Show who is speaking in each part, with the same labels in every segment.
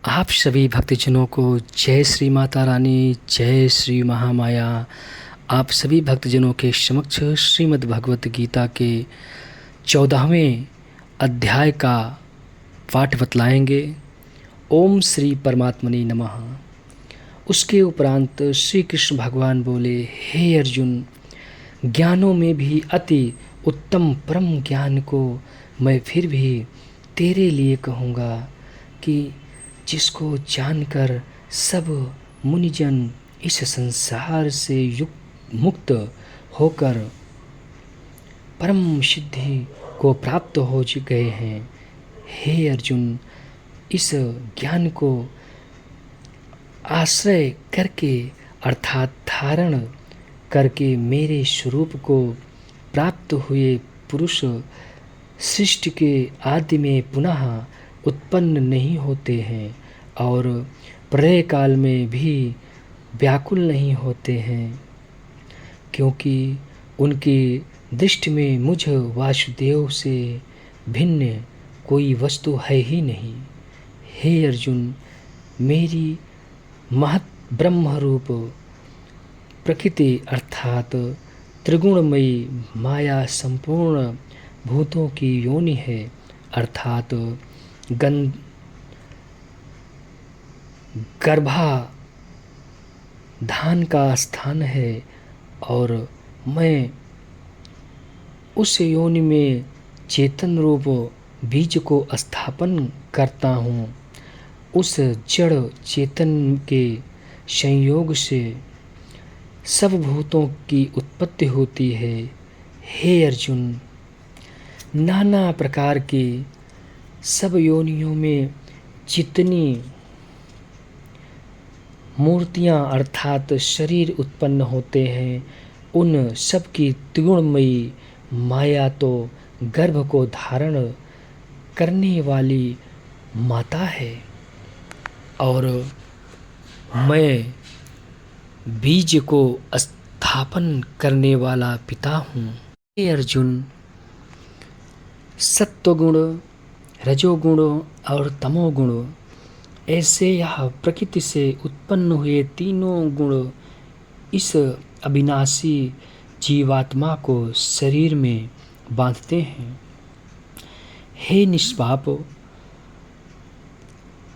Speaker 1: आप सभी भक्तजनों को जय श्री माता रानी, जय श्री महामाया। आप सभी भक्तजनों के समक्ष श्रीमद् भगवत गीता के 14वें अध्याय का पाठ बतलाएंगे। ओम श्री परमात्मने नमः। उसके उपरांत श्री कृष्ण भगवान बोले, हे अर्जुन, ज्ञानों में भी अति उत्तम परम ज्ञान को मैं फिर भी तेरे लिए कहूँगा कि जिसको जानकर सब मुनिजन इस संसार से मुक्त होकर परम सिद्धि को प्राप्त हो गए हैं। हे अर्जुन, इस ज्ञान को आश्रय करके अर्थात धारण करके मेरे स्वरूप को प्राप्त हुए पुरुष सृष्टि के आदि में पुनः उत्पन्न नहीं होते हैं और प्रलय काल में भी व्याकुल नहीं होते हैं, क्योंकि उनकी दृष्टि में मुझ वासुदेव से भिन्न कोई वस्तु है ही नहीं। हे अर्जुन, मेरी महत ब्रह्म रूप प्रकृति अर्थात त्रिगुणमयी माया संपूर्ण भूतों की योनि है, अर्थात गर्भाधान का स्थान है और मैं उस योनि में चेतन रूप बीज को स्थापन करता हूँ। उस जड़ चेतन के संयोग से सब भूतों की उत्पत्ति होती है। हे अर्जुन, नाना प्रकार की सब योनियों में जितनी मूर्तियां अर्थात शरीर उत्पन्न होते हैं, उन सब की त्रिगुणमयी माया तो गर्भ को धारण करने वाली माता है और मैं बीज को स्थापन करने वाला पिता हूँ। हे अर्जुन, सत्वगुण, रजोगुण और तमोगुण ऐसे यह प्रकृति से उत्पन्न हुए तीनों गुण इस अविनाशी जीवात्मा को शरीर में बांधते हैं। हे निष्पाप,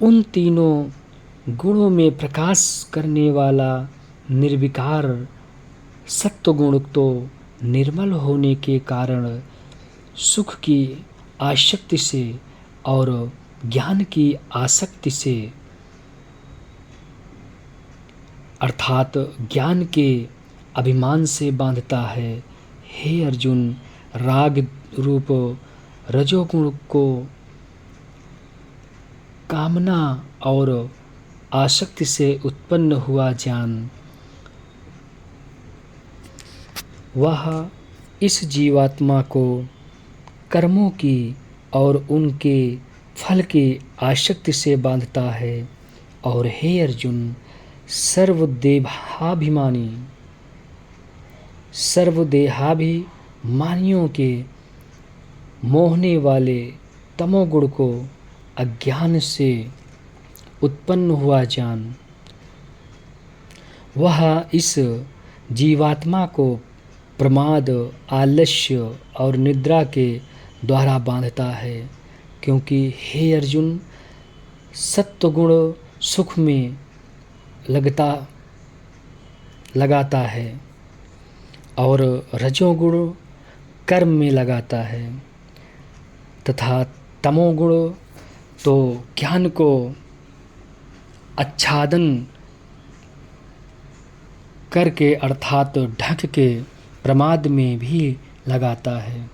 Speaker 1: उन तीनों गुणों में प्रकाश करने वाला निर्विकार सत्वगुण तो निर्मल होने के कारण सुख की आसक्ति से और ज्ञान की आसक्ति से अर्थात ज्ञान के अभिमान से बांधता है। हे अर्जुन, राग रूप रजोगुण को कामना और आसक्ति से उत्पन्न हुआ जान, वह इस जीवात्मा को कर्मों की और उनके फल की आसक्ति से बांधता है। और हे अर्जुन, सर्वदेहाभिमानियों के मोहने वाले तमोगुण को अज्ञान से उत्पन्न हुआ जान, वह इस जीवात्मा को प्रमाद, आलस्य और निद्रा के द्वारा बांधता है। क्योंकि हे अर्जुन, सत्वगुण सुख में लगाता है और रजोगुण कर्म में लगाता है तथा तमोगुण तो ज्ञान को आच्छादन करके अर्थात ढक के प्रमाद में भी लगाता है।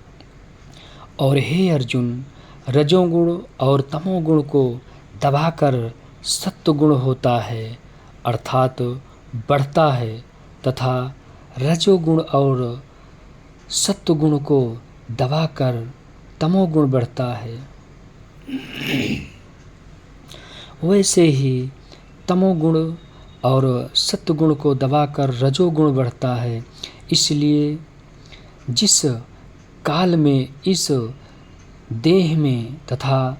Speaker 1: और हे अर्जुन, रजोगुण और तमोगुण को दबाकर सत्वगुण होता है अर्थात बढ़ता है तथा रजोगुण और सत्वगुण को दबाकर तमोगुण बढ़ता है। वैसे ही तमोगुण और सत्वगुण को दबाकर रजोगुण बढ़ता है। इसलिए जिस काल में इस देह में तथा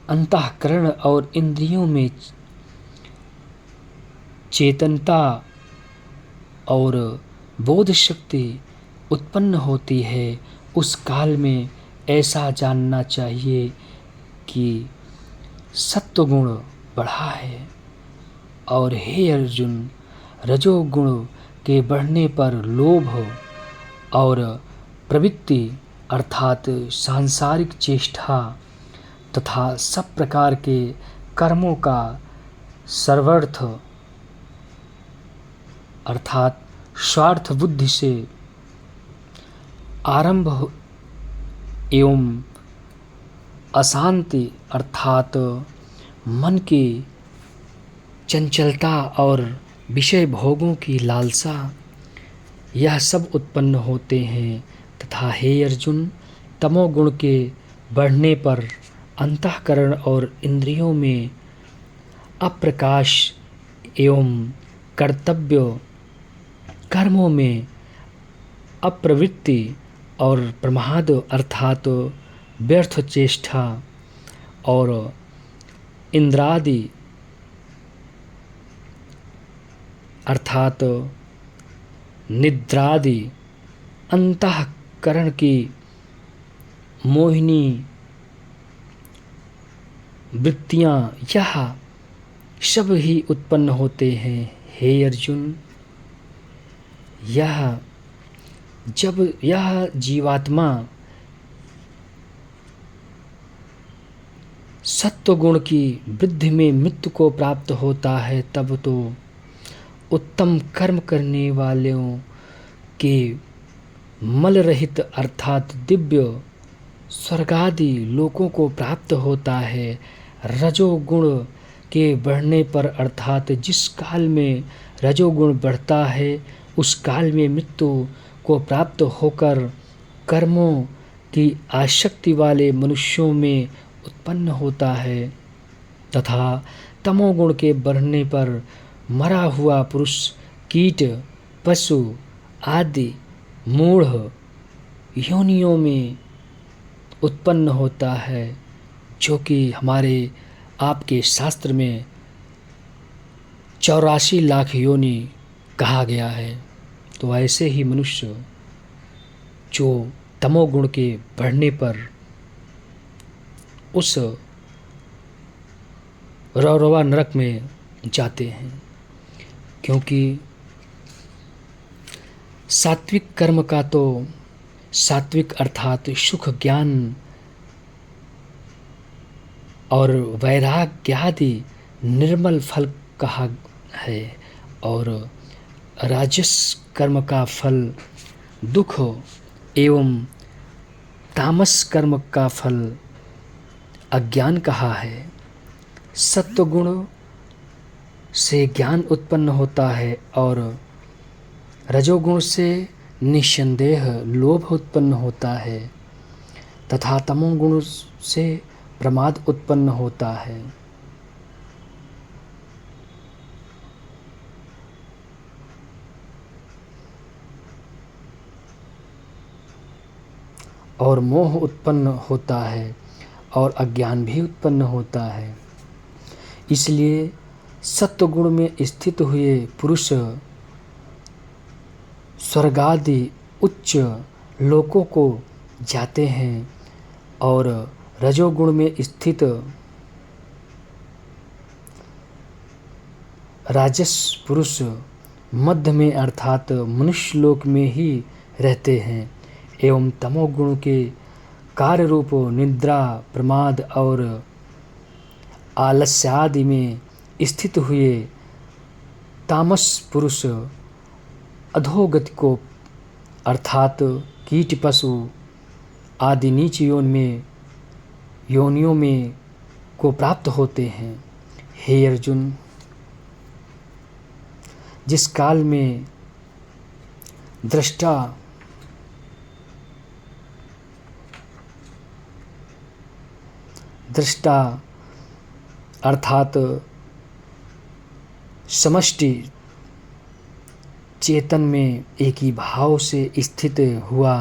Speaker 1: अंतःकरण और इंद्रियों में चेतनता और बोध शक्ति उत्पन्न होती है, उस काल में ऐसा जानना चाहिए कि सत्वगुण बढ़ा है। और हे अर्जुन, रजोगुण के बढ़ने पर लोभ और प्रवृत्ति अर्थात सांसारिक चेष्टा तथा सब प्रकार के कर्मों का सर्वार्थ अर्थात स्वार्थ बुद्धि से आरंभ एवं अशांति अर्थात मन की चंचलता और विषय भोगों की लालसा, यह सब उत्पन्न होते हैं। तथा हे अर्जुन, तमोगुण के बढ़ने पर अंतःकरण और इंद्रियों में अप्रकाश एवं कर्तव्य कर्मों में अप्रवृत्ति और प्रमाद अर्थात व्यर्थ चेष्टा और इंद्रादि अर्थात निद्रादि अंतःकरण की मोहिनी वृत्तियाँ, यह सब ही उत्पन्न होते हैं। हे अर्जुन, जब यह जीवात्मा सत्वगुण की वृद्धि में मृत्यु को प्राप्त होता है, तब तो उत्तम कर्म करने वालों के मल रहित अर्थात दिव्य स्वर्गादि लोकों को प्राप्त होता है। रजोगुण के बढ़ने पर अर्थात जिस काल में रजोगुण बढ़ता है, उस काल में मृत्यु को प्राप्त होकर कर्मों की आसक्ति वाले मनुष्यों में उत्पन्न होता है। तथा तमोगुण के बढ़ने पर मरा हुआ पुरुष, कीट, पशु आदि मूढ़ योनियों में उत्पन्न होता है, जो कि हमारे आपके शास्त्र में 84 लाख योनि कहा गया है। तो ऐसे ही मनुष्य जो तमोगुण के बढ़ने पर उस रौरवा नरक में जाते हैं, क्योंकि सात्विक कर्म का तो सात्विक अर्थात सुख, ज्ञान और वैराग्य आदि निर्मल फल कहा है, और राजस कर्म का फल दुख एवं तामस कर्म का फल अज्ञान कहा है। सत्वगुण से ज्ञान उत्पन्न होता है और रजोगुण से निस्संदेह लोभ उत्पन्न होता है तथा तमोगुण से प्रमाद उत्पन्न होता है। और मोह उत्पन्न होता है और अज्ञान भी उत्पन्न होता है। इसलिए सत्वगुण में स्थित हुए पुरुष स्वर्गादि उच्च लोकों को जाते हैं और रजोगुण में स्थित राजस पुरुष मध्य में अर्थात मनुष्य लोक में ही रहते हैं एवं तमोगुण के कार्य रूप निद्रा, प्रमाद और आलस्य आदि में स्थित हुए तामस पुरुष अधोगति को अर्थात कीट, पशु आदि नीच योनियों में को प्राप्त होते हैं। हे अर्जुन, जिस काल में दृष्टा अर्थात समष्टि चेतन में एक ही भाव से स्थित हुआ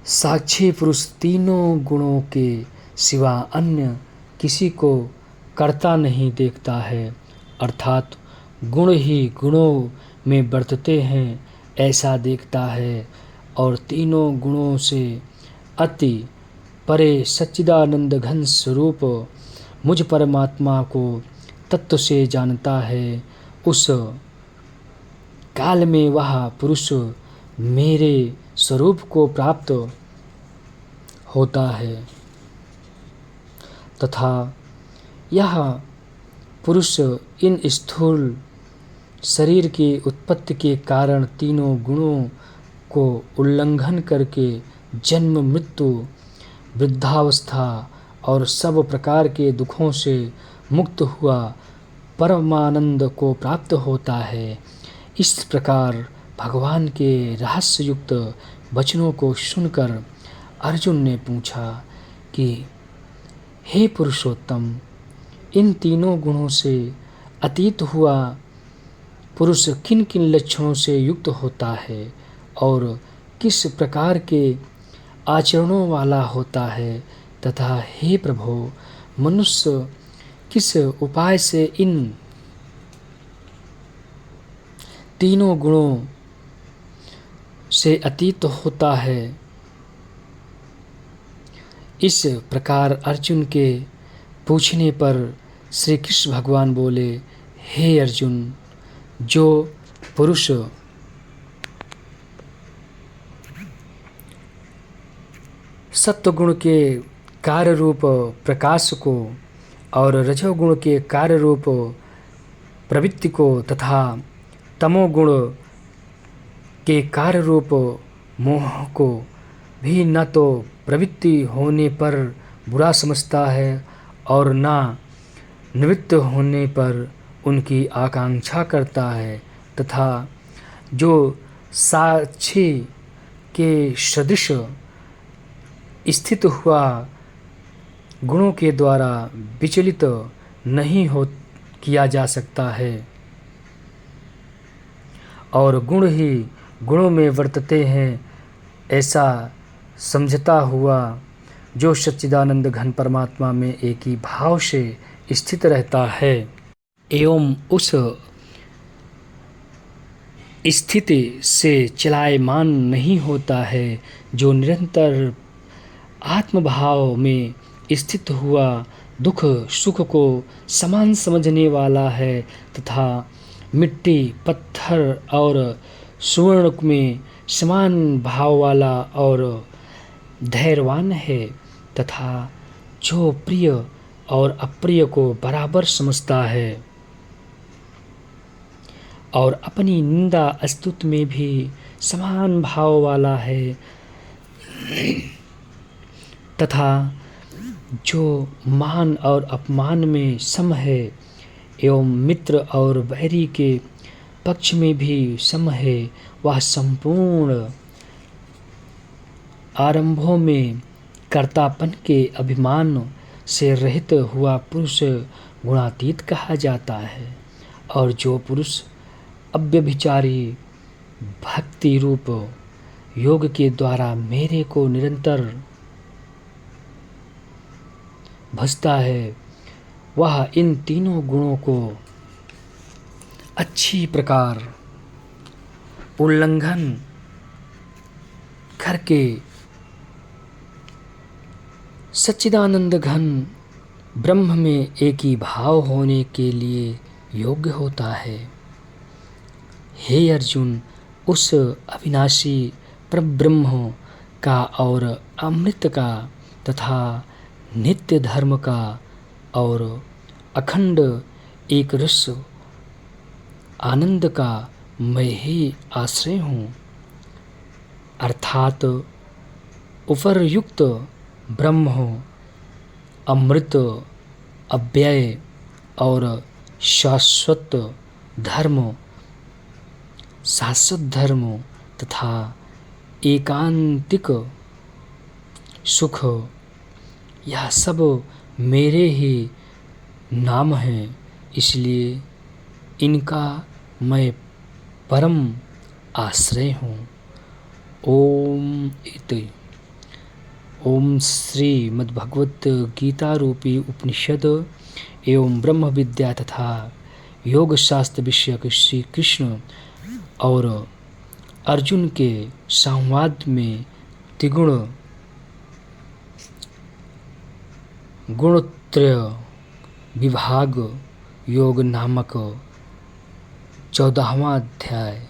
Speaker 1: साक्षी पुरुष तीनों गुणों के सिवा अन्य किसी को करता नहीं देखता है, अर्थात गुण ही गुणों में बरतते हैं ऐसा देखता है, और तीनों गुणों से अति परे सच्चिदानंद घन स्वरूप मुझ परमात्मा को तत्व से जानता है। उस काल में वह पुरुष मेरे स्वरूप को प्राप्त होता है तथा यह पुरुष इन स्थूल शरीर की उत्पत्ति के कारण तीनों गुणों को उल्लंघन करके जन्म, मृत्यु, वृद्धावस्था और सब प्रकार के दुखों से मुक्त हुआ परमानंद को प्राप्त होता है। इस प्रकार भगवान के रहस्ययुक्त वचनों को सुनकर अर्जुन ने पूछा कि हे पुरुषोत्तम, इन तीनों गुणों से अतीत हुआ पुरुष किन किन लक्षणों से युक्त होता है और किस प्रकार के आचरणों वाला होता है, तथा हे प्रभु, मनुष्य किस उपाय से इन तीनों गुणों से अतीत होता है। इस प्रकार अर्जुन के पूछने पर श्री कृष्ण भगवान बोले, हे अर्जुन, जो पुरुष सत्वगुण के कार्य रूप प्रकाश को और रजोगुण के कार्य रूप प्रवृत्ति को तथा तमोगुण के कार्य रूप मोह को भी न तो प्रवृत्ति होने पर बुरा समझता है और न निवृत्त होने पर उनकी आकांक्षा करता है, तथा जो साक्षी के सदृश स्थित हुआ गुणों के द्वारा विचलित नहीं हो किया जा सकता है और गुण ही गुणों में वर्तते हैं ऐसा समझता हुआ, जो सच्चिदानंद घन परमात्मा में एक ही भाव से स्थित रहता है एवं उस स्थिति से चलायमान नहीं होता है, जो निरंतर आत्मभाव में स्थित हुआ दुख सुख को समान समझने वाला है तथा मिट्टी, पत्थर और स्वर्ण में समान भाव वाला और धैर्यवान है, तथा जो प्रिय और अप्रिय को बराबर समझता है और अपनी निंदा स्तुति में भी समान भाव वाला है, तथा जो मान और अपमान में सम है एवं मित्र और बैरी के पक्ष में भी सम है, वह संपूर्ण आरंभों में कर्तापन के अभिमान से रहित हुआ पुरुष गुणातीत कहा जाता है। और जो पुरुष अव्यभिचारी भक्ति रूप योग के द्वारा मेरे को निरंतर भजता है, वह इन तीनों गुणों को अच्छी प्रकार उल्लंघन करके सच्चिदानंद घन ब्रह्म में एक ही भाव होने के लिए योग्य होता है। हे अर्जुन, उस अविनाशी परब्रह्म का और अमृत का तथा नित्य धर्म का और अखंड एक रस आनंद का मैं ही आश्रय हूँ, अर्थात उपरयुक्त ब्रह्म अमृत, अव्यय और शाश्वत धर्म, शाश्वत धर्म तथा एकांतिक सुख, यह सब मेरे ही नाम हैं, इसलिए इनका मैं परम आश्रय हूँ। ओम इति। ओम श्री मद्भगवत गीता रूपी उपनिषद एवं ब्रह्म विद्या तथा योग शास्त्र विषयक श्री कृष्ण और अर्जुन के संवाद में त्रिगुण गुणत्रय विभाग योग नामक 14वां अध्याय।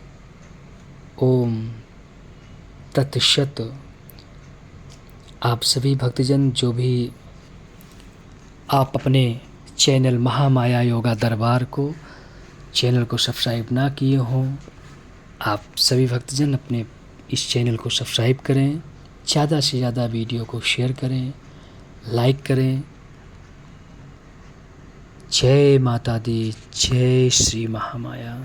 Speaker 1: ओम तत्सत। आप सभी भक्तजन जो भी आप अपने चैनल महामाया योगा दरबार को चैनल को सब्सक्राइब ना किए हों, आप सभी भक्तजन अपने इस चैनल को सब्सक्राइब करें, ज़्यादा से ज़्यादा वीडियो को शेयर करें, लाइक करें। जय माता दी, जय श्री महामाया।